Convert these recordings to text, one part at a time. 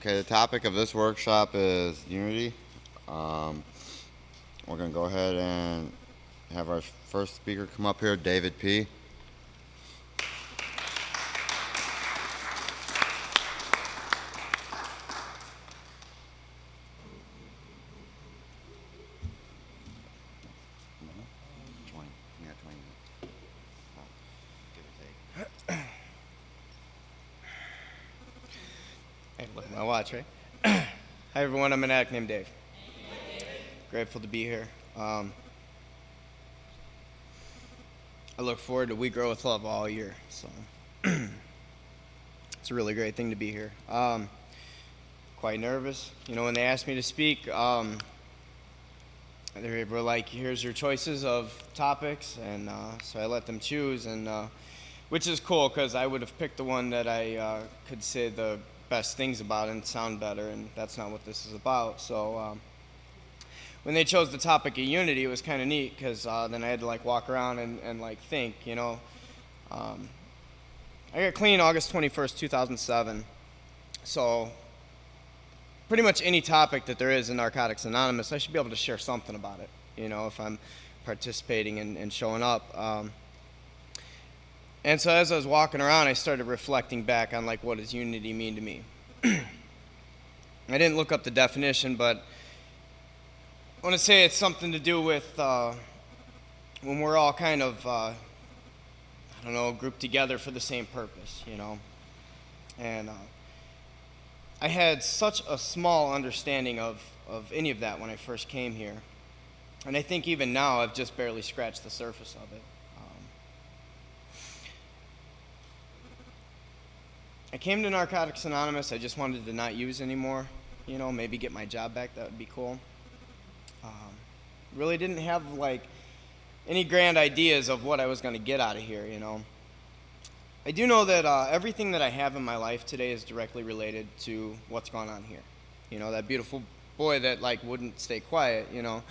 Okay, the topic of this workshop is unity. Um, we're going to go ahead and have our first speaker come up here, David P. I look at my watch, right? Hi, everyone. I'm an addict named Dave. Grateful to be here. I look forward to We Grow with Love all year. So it's a really great thing to be here. Quite nervous. You know, when they asked me to speak, they were like, "Here's your choices of topics," and so I let them choose, and which is cool because I would have picked the one that I could say the best things about and sound better, and that's not what this is about. So when they chose the topic of unity, it was kind of neat because then I had to like walk around and like think, you know. I got clean August 21st, 2007. So pretty much any topic that there is in Narcotics Anonymous, I should be able to share something about it, you know, if I'm participating and showing up. And so as I was walking around, I started reflecting back on like what does unity mean to me. I didn't look up the definition, but I want to say it's something to do with when we're all kind of, I don't know, grouped together for the same purpose, you know. And I had such a small understanding of any of that when I first came here. And I think even now I've just barely scratched the surface of it. I came to Narcotics Anonymous. I just wanted to not use anymore, you know, maybe get my job back. That would be cool. Really didn't have like any grand ideas of what I was going to get out of here, you know. I do know that everything that I have in my life today is directly related to what's going on here. You know, that beautiful boy that like wouldn't stay quiet, you know.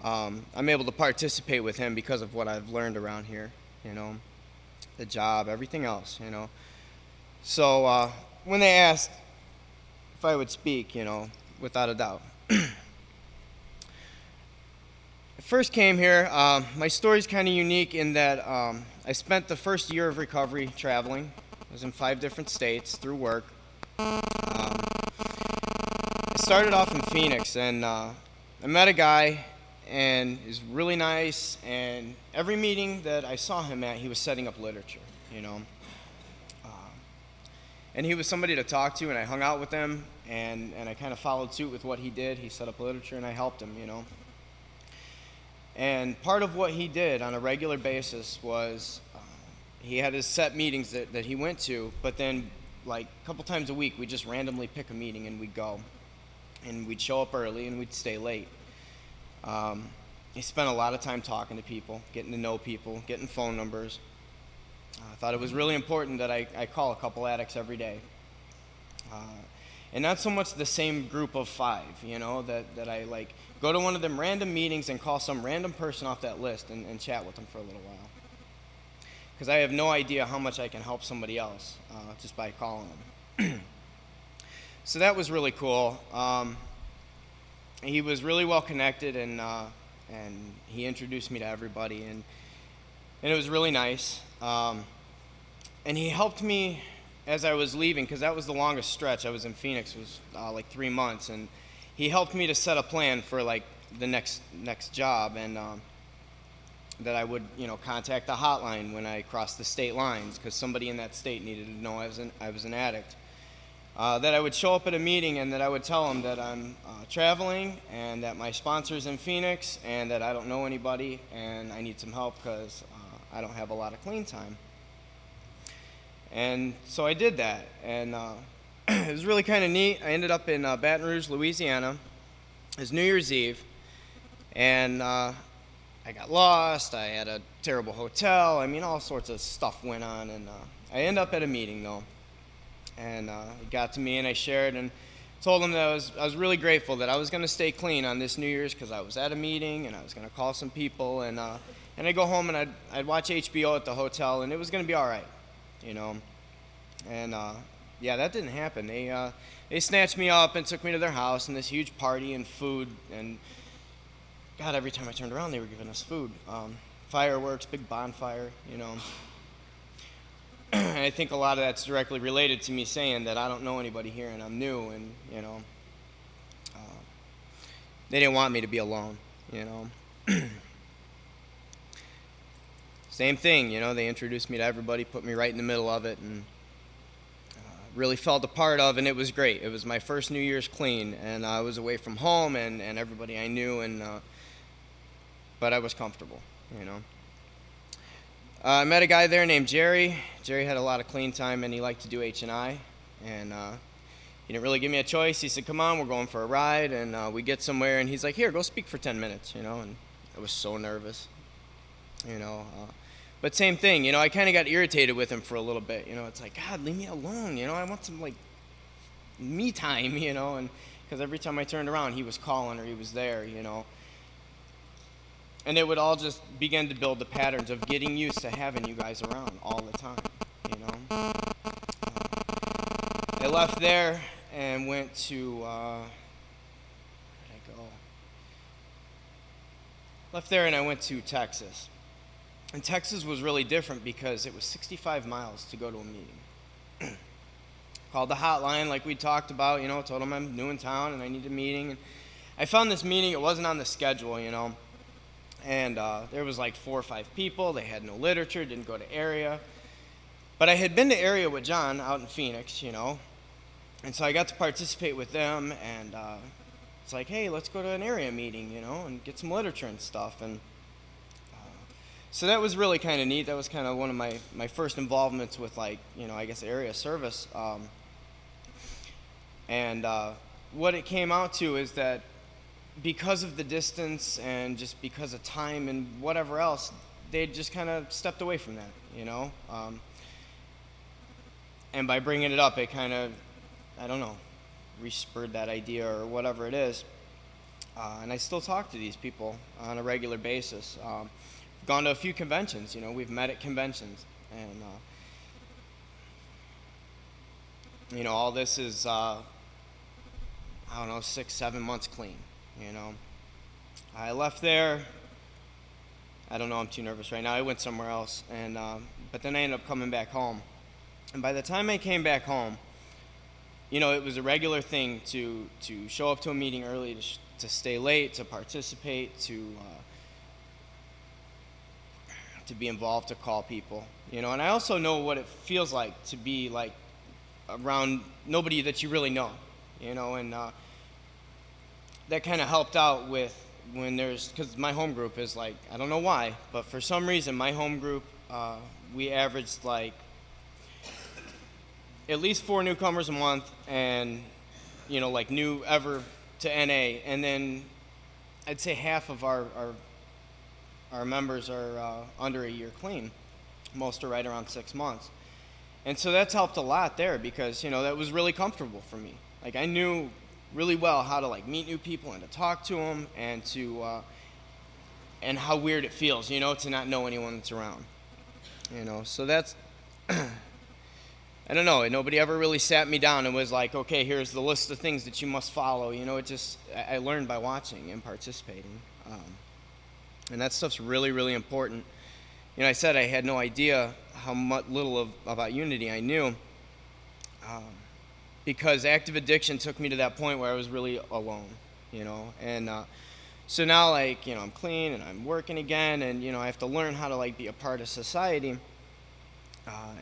I'm able to participate with him because of what I've learned around here, you know, the job, everything else, you know. So when they asked if I would speak, you know, without a doubt. I first came here, my story's kind of unique in that I spent the first year of recovery traveling. I was in 5 different states through work. I started off in Phoenix, and I met a guy, and he's really nice, and every meeting that I saw him at, he was setting up literature, you know. And he was somebody to talk to, and I hung out with him, and I kind of followed suit with what he did. He set up literature, and I helped him, you know. And part of what he did on a regular basis was he had his set meetings that he went to, but then like a couple times a week, we'd just randomly pick a meeting, and we'd go. And we'd show up early, and we'd stay late. He spent a lot of time talking to people, getting to know people, getting phone numbers. I thought it was really important that I call a couple addicts every day. And not so much the same group of 5, you know, that I like go to one of them random meetings and call some random person off that list and chat with them for a little while. Because I have no idea how much I can help somebody else just by calling them. So that was really cool. He was really well connected, and he introduced me to everybody, and it was really nice. And he helped me as I was leaving, because that was the longest stretch. I was in Phoenix, it was like 3 months, and he helped me to set a plan for like the next job, and that I would, you know, contact the hotline when I crossed the state lines, because somebody in that state needed to know I was an addict. That I would show up at a meeting, and that I would tell them that I'm traveling, and that my sponsor's in Phoenix, and that I don't know anybody, and I need some help because I don't have a lot of clean time. And so I did that, and it was really kind of neat. I ended up in Baton Rouge, Louisiana. It was New Year's Eve, and I got lost. I had a terrible hotel. I mean, all sorts of stuff went on, and I ended up at a meeting, though. And it got to me, and I shared and told them that I was really grateful that I was going to stay clean on this New Year's, because I was at a meeting, and I was going to call some people, and I'd go home, and I'd watch HBO at the hotel, and it was going to be all right, you know. And Yeah, that didn't happen. They snatched me up and took me to their house and this huge party and food. And God, every time I turned around, they were giving us food. Fireworks, big bonfire, you know. And I think a lot of that's directly related to me saying that I don't know anybody here and I'm new, and, you know, they didn't want me to be alone, you know. Same thing, you know, they introduced me to everybody, put me right in the middle of it, and really felt a part of, and it was great. It was my first New Year's clean, and I was away from home and everybody I knew, and but I was comfortable, you know. I met a guy there named Jerry. Jerry had a lot of clean time, and he liked to do H&I, and he didn't really give me a choice. He said, come on, we're going for a ride, and we get somewhere, and he's like, here, go speak for 10 minutes, you know, and I was so nervous, you know. But same thing, you know, I kind of got irritated with him for a little bit, you know. It's like, God, leave me alone, you know. I want some, like, me time, you know, and because every time I turned around, he was calling or he was there, you know. And it would all just begin to build the patterns of getting used to having you guys around all the time, you know. I left there and went to, where did I go? Left there and I went to Texas. And Texas was really different because it was 65 miles to go to a meeting. Called the hotline like we talked about, you know, told them I'm new in town and I need a meeting. And I found this meeting, it wasn't on the schedule, you know. And there was like 4 or 5 people. They had no literature, didn't go to area. But I had been to area with John out in Phoenix, you know. And so I got to participate with them. And it's like, hey, let's go to an area meeting, you know, and get some literature and stuff. And so that was really kind of neat. That was kind of one of my first involvements with, like, you know, I guess area service. And what it came out to is that because of the distance and just because of time and whatever else, they just kind of stepped away from that, you know. And by bringing it up, it kind of, I don't know, re-spurred that idea or whatever it is. And I still talk to these people on a regular basis. Gone to a few conventions, you know, we've met at conventions, and you know, all this is I don't know, 6-7 months clean, you know. I left there, I don't know, I'm too nervous right now. I went somewhere else, and but then I ended up coming back home, and by the time I came back home, you know, it was a regular thing to show up to a meeting early, to stay late, to participate, to be involved, to call people, you know. And I also know what it feels like to be like around nobody that you really know, you know. And that kind of helped out with when there's, because my home group is like, I don't know why, but for some reason my home group, we averaged like at least 4 newcomers a month, and you know, like new ever to NA, and then I'd say half of our members are under a year clean. Most are right around 6 months. And so that's helped a lot there because, you know, that was really comfortable for me. Like, I knew really well how to, like, meet new people and to talk to them and to, and how weird it feels, you know, to not know anyone that's around. You know, so that's, I don't know, nobody ever really sat me down and was like, okay, here's the list of things that you must follow. You know, it just, I learned by watching and participating. And that stuff's really, really important. You know, I said I had no idea how much little about Unity I knew, because active addiction took me to that point where I was really alone, you know. And so now, like, you know, I'm clean and I'm working again, and, you know, I have to learn how to, like, be a part of society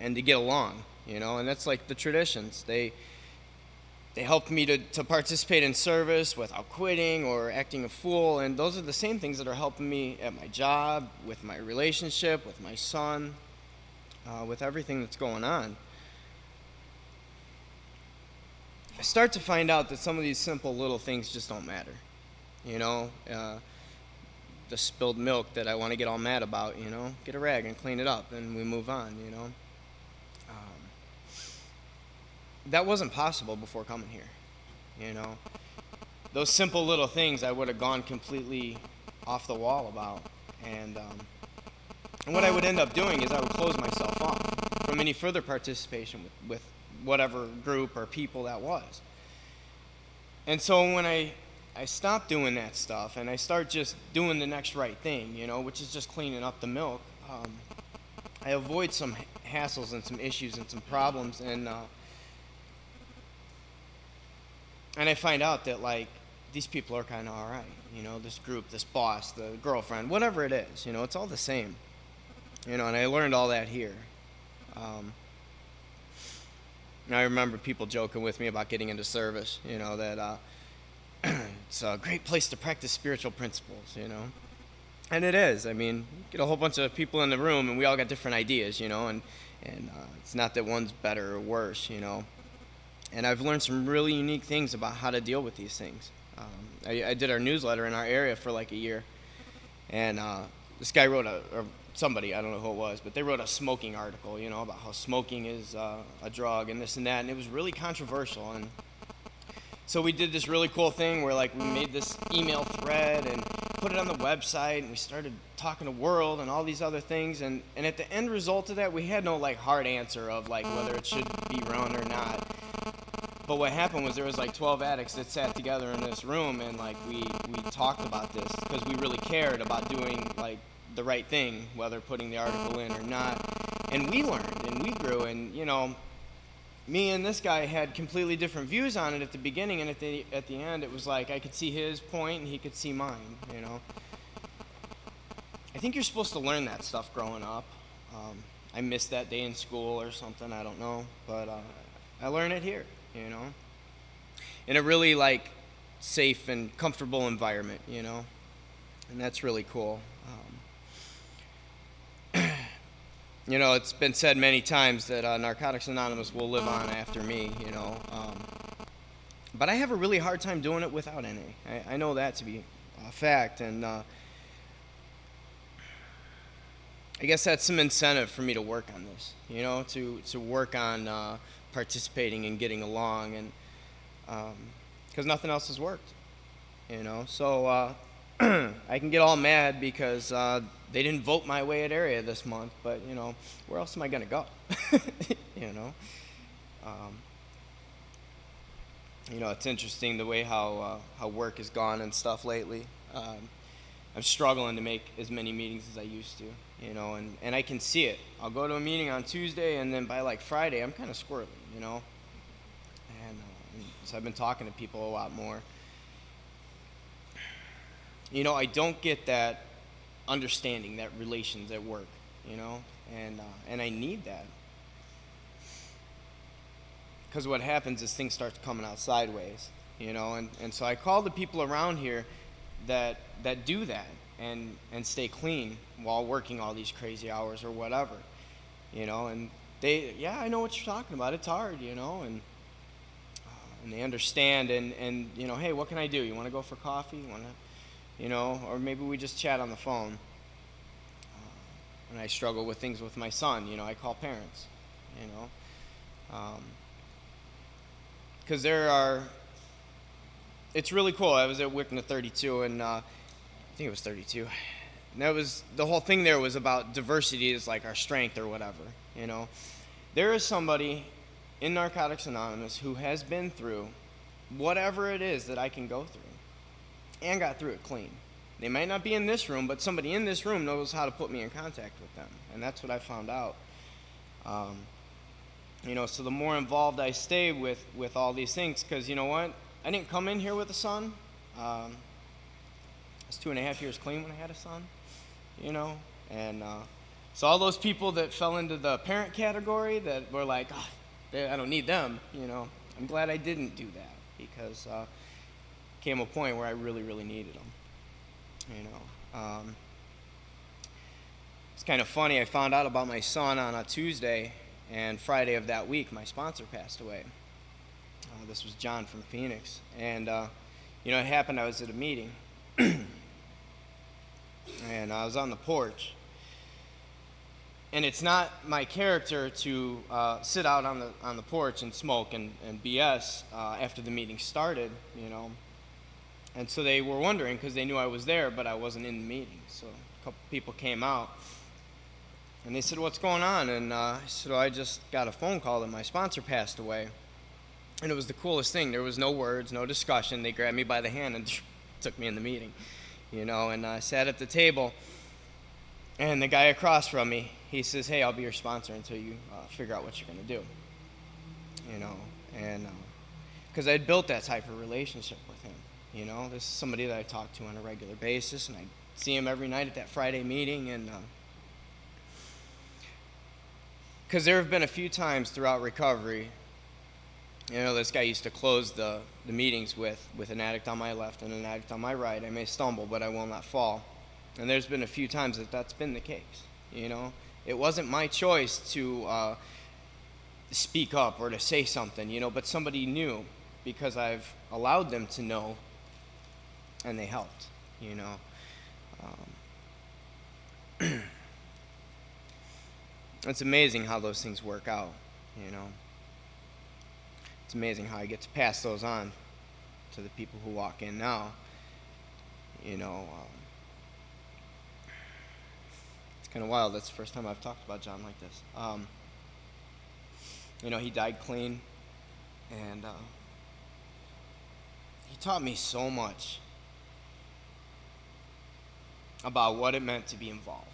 and to get along, you know. And that's like the traditions. They helped me to participate in service without quitting or acting a fool, and those are the same things that are helping me at my job, with my relationship, with my son, with everything that's going on. I start to find out that some of these simple little things just don't matter, you know. The spilled milk that I want to get all mad about, you know, get a rag and clean it up, and we move on, you know. That wasn't possible before coming here, you know. Those simple little things I would have gone completely off the wall about. And what I would end up doing is I would close myself off from any further participation with whatever group or people that was. And so when I stopped doing that stuff and I start just doing the next right thing, which is just cleaning up the milk, I avoid some hassles and some issues and some problems, and I find out that, like, these people are kind of all right, this group, this boss, the girlfriend, whatever it is, it's all the same, and I learned all that here. And I remember people joking with me about getting into service, that it's a great place to practice spiritual principles, And it is. I mean, you get a whole bunch of people in the room, and we all got different ideas, and it's not that one's better or worse, And I've learned some really unique things about how to deal with these things. I did our newsletter in our area for like a year, and this guy wrote or somebody, I don't know who it was, but they wrote a smoking article, about how smoking is a drug and this and that, and it was really controversial. And so we did this really cool thing where, like, we made this email thread and put it on the website, and we started talking to World and all these other things, and at the end result of that, we had no, like, hard answer of, like, whether it should be run or not. But what happened was there was, like, 12 addicts that sat together in this room, and, like, we talked about this because we really cared about doing, like, the right thing, whether putting the article in or not. And we learned, and we grew, and, me and this guy had completely different views on it at the beginning, and at the end, it was like I could see his point and he could see mine, I think you're supposed to learn that stuff growing up. I missed that day in school or something, I don't know, but I learned it here, in a really, like, safe and comfortable environment, and that's really cool. It's been said many times that Narcotics Anonymous will live on after me, but I have a really hard time doing it without NA. I know that to be a fact, and I guess that's some incentive for me to work on this, to work on participating and getting along, and because nothing else has worked, so I can get all mad because they didn't vote my way at area this month, but, where else am I going to go? It's interesting the way how work has gone and stuff lately. I'm struggling to make as many meetings as I used to, and I can see it. I'll go to a meeting on Tuesday, and then by, like, Friday, I'm kind of squirrely, and so I've been talking to people a lot more. I don't get that understanding, that relations at work, and I need that. Because what happens is things start coming out sideways, and so I call the people around here that do that and stay clean while working all these crazy hours or whatever, and I know what you're talking about, it's hard, and they understand, and hey, what can I do? You want to go for coffee? You want to... or maybe we just chat on the phone. And I struggle with things with my son, I call parents, because it's really cool. I was at WICNA 32, and I think it was 32. And that was, the whole thing there was about diversity is like our strength or whatever, There is somebody in Narcotics Anonymous who has been through whatever it is that I can go through, and got through it clean. They might not be in this room, but somebody in this room knows how to put me in contact with them, and that's what I found out. So the more involved I stay with all these things, because you know what? I didn't come in here with a son. I was 2.5 years clean when I had a son, and so all those people that fell into the parent category that were like, I don't need them, I'm glad I didn't do that, because came a point where I really, really needed them. It's kind of funny. I found out about my son on a Tuesday, and Friday of that week, my sponsor passed away. This was John from Phoenix, and it happened. I was at a meeting, and I was on the porch. And it's not my character to sit out on the porch and smoke and BS after the meeting started, And so they were wondering because they knew I was there, but I wasn't in the meeting. So a couple people came out. And they said, "What's going on?" And I said, "Well, I just got a phone call that my sponsor passed away." And it was the coolest thing. There was no words, no discussion. They grabbed me by the hand and took me in the meeting, and I sat at the table. And the guy across from me, he says, "Hey, I'll be your sponsor until you figure out what you're going to do." And because I'd built that type of relationship with him. This is somebody that I talk to on a regular basis, and I see him every night at that Friday meeting. And because there have been a few times throughout recovery, this guy used to close the meetings with an addict on my left and an addict on my right. I may stumble, but I will not fall. And there's been a few times that's been the case. It wasn't my choice to speak up or to say something, but somebody knew because I've allowed them to know, and they helped. It's amazing how those things work out. It's amazing how I get to pass those on to the people who walk in now. It's kind of wild. That's the first time I've talked about John like this. He died clean, and he taught me so much about what it meant to be involved.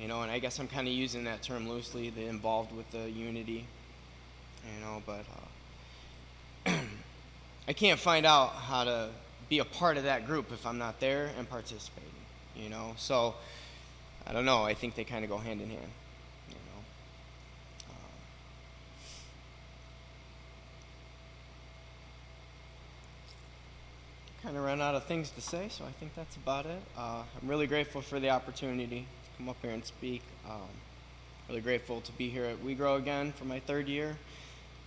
And I guess I'm kind of using that term loosely, the involved with the unity, but I can't find out how to be a part of that group if I'm not there and participating, So, I don't know. I think they kind of go hand in hand, Kind of ran out of things to say, so I think that's about it. I'm really grateful for the opportunity to come up here and speak. Really grateful to be here at We Grow again for my 3rd year.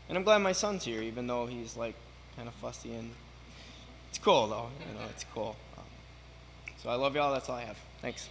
And I'm glad my son's here, even though he's kind of fussy, and it's cool though, it's cool. So I love y'all, that's all I have. Thanks.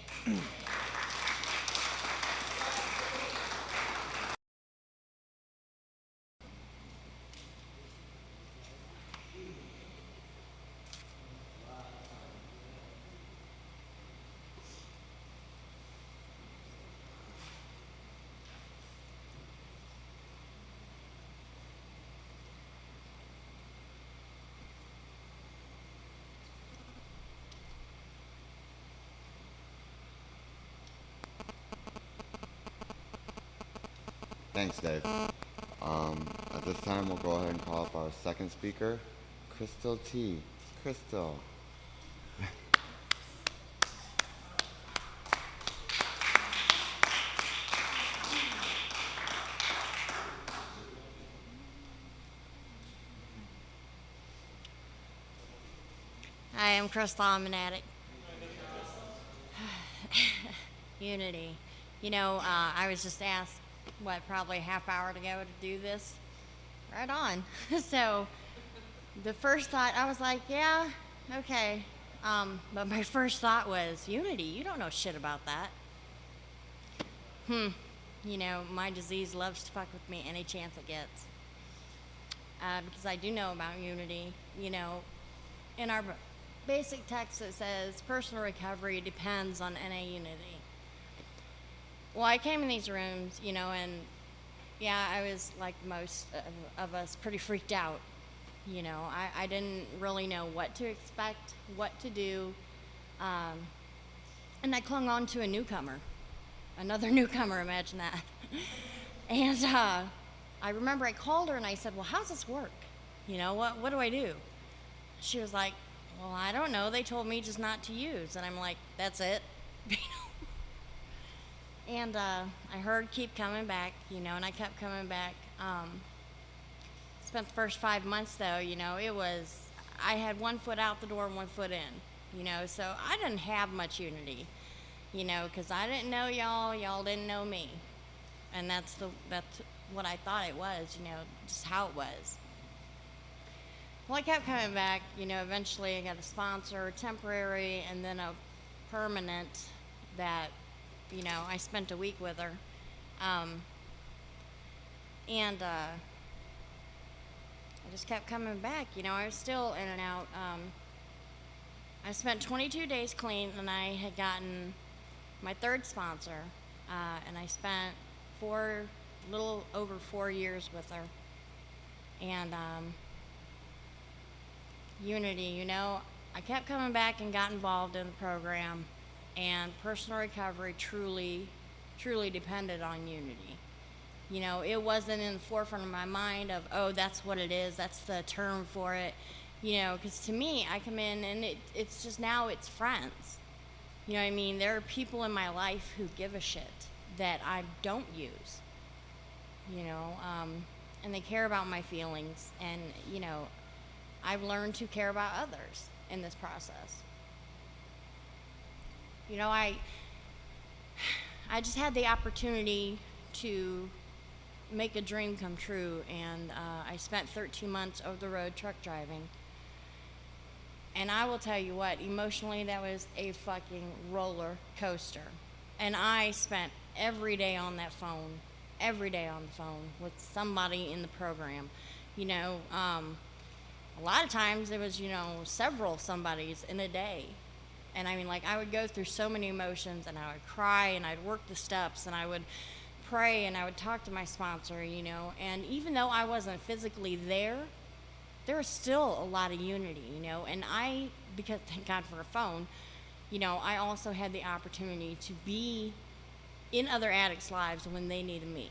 Thanks, Dave. At this time, we'll go ahead and call up our second speaker, Crystal T. Crystal. Hi, I'm Crystal. I'm an addict. Unity. I was just asked, probably a half hour to go to do this. Right on. So the first thought, I was like, yeah, okay. But my first thought was, Unity, you don't know shit about that. My disease loves to fuck with me any chance it gets. Because I do know about Unity. In our basic text it says personal recovery depends on NA Unity. Well, I came in these rooms, and yeah, I was like most of us pretty freaked out. I didn't really know what to expect, what to do, and I clung on to a newcomer, another newcomer, imagine that. And I remember I called her and I said, well, how's this work? What do I do? She was like, well, I don't know. They told me just not to use. And I'm like, that's it? And I heard keep coming back, and I kept coming back. Spent the first 5 months, though, I had 1 foot out the door, 1 foot in, so I didn't have much unity, because I didn't know y'all didn't know me. And that's what I thought it was, just how it was. Well, I kept coming back, eventually I got a sponsor, temporary, and then a permanent that, I spent a week with her. And I just kept coming back, I was still in and out. I spent 22 days clean, and I had gotten my 3rd sponsor. and I spent little over 4 years with her. And Unity, you know, I kept coming back and got involved in the program, and personal recovery truly depended on Unity. You know, it wasn't in the forefront of my mind of, oh, that's what it is, that's the term for it. You know, because to me, I come in and it's just now it's friends. You know what I mean? There are people in my life who give a shit that I don't use. You know, and they care about my feelings, and, you know, I've learned to care about others in this process. You know, I just had the opportunity to make a dream come true, and I spent 13 months over the road truck driving. And I will tell you what, emotionally, that was a fucking roller coaster. And I spent every day on the phone with somebody in the program. You know, a lot of times it was, you know, several somebodies in a day. And I mean, like, I would go through so many emotions, and I would cry, and I'd work the steps, and I would pray, and I would talk to my sponsor, you know. And even though I wasn't physically there was still a lot of unity, you know. And because thank God for a phone, you know, I also had the opportunity to be in other addicts' lives when they needed me.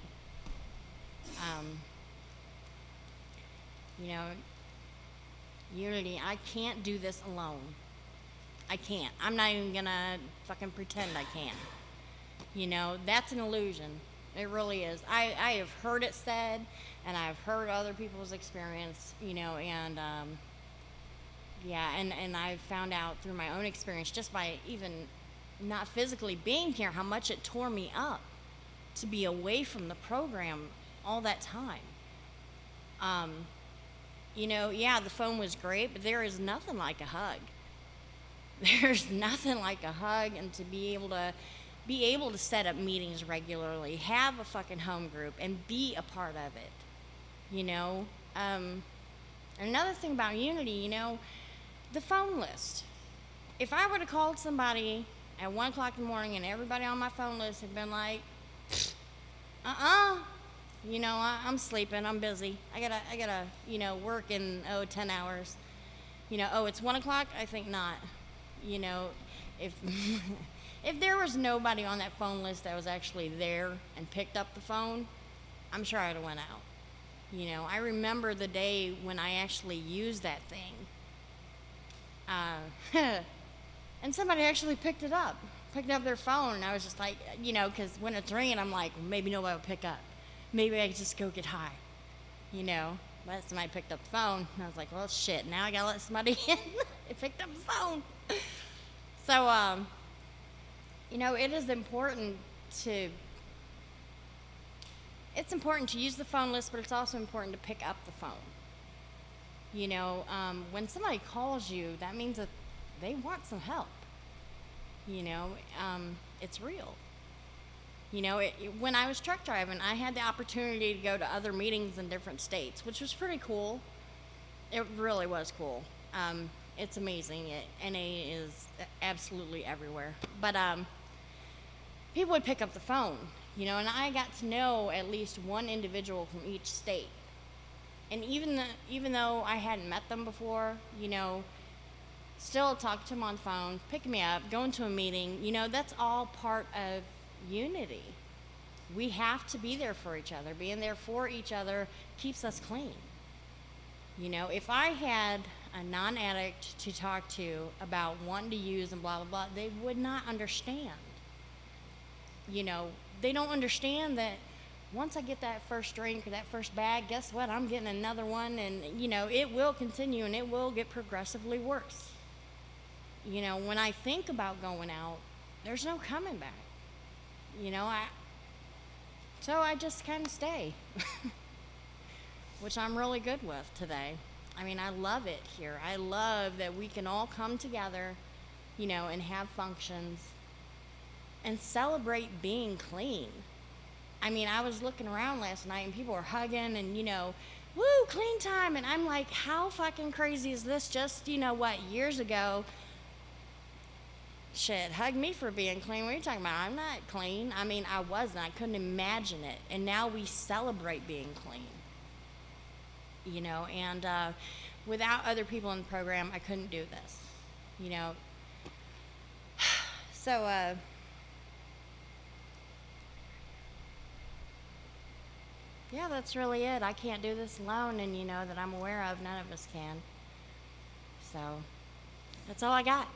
You know, Unity, I can't do this alone. I can't. I'm not even gonna fucking pretend I can. You know, that's an illusion. It really is. I have heard it said, and I've heard other people's experience, you know, and yeah, and I've found out through my own experience, just by even not physically being here, how much it tore me up to be away from the program all that time. You know, yeah, the phone was great, but there is nothing like a hug. There's nothing like a hug, and to be able to set up meetings regularly, have a fucking home group, and be a part of it. You know, another thing about Unity, you know, the phone list. If I would have called somebody at 1 o'clock in the morning and everybody on my phone list had been like, you know, I'm sleeping, I'm busy, I gotta, you know, work in 10 hours. You know, it's 1 o'clock, I think not. You know, if if there was nobody on that phone list that was actually there and picked up the phone, I'm sure I'd have went out. You know, I remember the day when I actually used that thing. And somebody actually picked up their phone, and I was just like, you know, because when it's ringing, I'm like, well, maybe nobody will pick up. Maybe I could just go get high, you know. But somebody picked up the phone, and I was like, well, shit, now I gotta let somebody in. They picked up the phone. So, you know, it is important to use the phone list, but it's also important to pick up the phone. You know, when somebody calls you, that means that they want some help. You know, it's real. You know, when I was truck driving, I had the opportunity to go to other meetings in different states, which was pretty cool. It really was cool. It's amazing. NA is absolutely everywhere. But people would pick up the phone, you know, and I got to know at least one individual from each state. And even though I hadn't met them before, you know, still talk to them on the phone, pick me up, going to a meeting, you know, that's all part of Unity. We have to be there for each other. Being there for each other keeps us clean. You know, if I had a non-addict to talk to about wanting to use and blah, blah, blah, they would not understand. You know, they don't understand that once I get that first drink or that first bag, guess what? I'm getting another one, and, you know, it will continue, and it will get progressively worse. You know, when I think about going out, there's no coming back. You know, so I just kind of stay, which I'm really good with today. I mean, I love it here. I love that we can all come together, you know, and have functions and celebrate being clean. I mean, I was looking around last night and people were hugging and, you know, woo, clean time. And I'm like, how fucking crazy is this? Just, you know what, years ago, shit, hug me for being clean. What are you talking about? I'm not clean. I mean, I wasn't. I couldn't imagine it. And now we celebrate being clean. You know, and without other people in the program, I couldn't do this. You know. So, yeah, that's really it. I can't do this alone, and you know, that I'm aware of, none of us can. So, that's all I got.